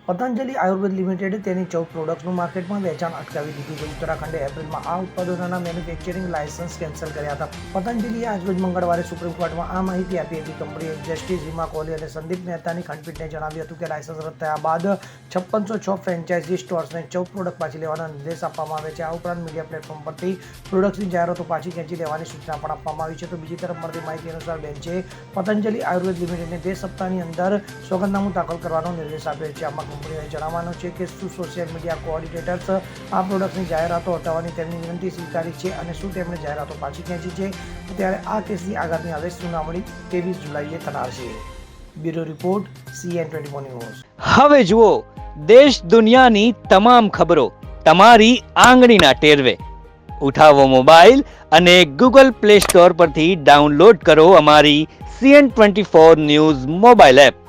પતંજલિ આયુર્વેદ લિમિટેડે તેની 14 પ્રોડક્ટ્સનું માર્કેટમાં વેચાણ અટકાવી દીધું છે. ઉત્તરાખંડે એપ્રિલમાં આ ઉત્પાદનોના મેન્યુફેક્ચરિંગ લાયસન્સ કેન્સલ કર્યા હતા. પતંજલિએ આજરોજ મંગળવારે સુપ્રીમ કોર્ટમાં આ માહિતી આપી હતી. કંપનીએ જસ્ટિસ હિમા કોહલી અને સંદીપ મહેતાની ખંડપીઠને જણાવ્યું હતું કે લાયસન્સ રદ થયા બાદ 5606 ફ્રેન્ચાઇઝી સ્ટોર્સને 14 પ્રોડક્ટ પાછી લેવાનો નિર્દેશ આપવામાં આવે છે. આ ઉપરાંત મીડિયા પ્લેટફોર્મ પરથી પ્રોડક્ટ્સની જાહેરાતો પાછી ખેંચી લેવાની સૂચના પણ આપવામાં આવી છે. તો બીજી તરફ મળતી માહિતી અનુસાર બેન્ચે પતંજલિ આયુર્વેદ લિમિટેડને 2 સપ્તાહની અંદર સોગંદનામું દાખલ કરવાનો નિર્દેશ આપ્યો છે. આમાં કંપનીઓએ જણાવવાનું છે કે શું સોશિયલ મીડિયા કોઓર્ડિનેટર્સ આ પ્રોડક્ટ્સની જાહેરાતો હટાવવાની તેમની વિનંતી સ્વીકારી છે અને શું તેમણે જાહેરાતો પાછી ખેંચી છે. ત્યારે આ કેસની આગામી હવે સુનાવણી 23 જુલાઈએ થનાર છે. Bureau report CN24 news. હવે જુઓ દેશ દુનિયાની તમામ ખબરો તમારી આંગળીના ટેરવે. ઉઠાવો મોબાઈલ અને Google Play Store પરથી ડાઉનલોડ કરો અમારી CN24 ન્યૂઝ મોબાઈલ એપ.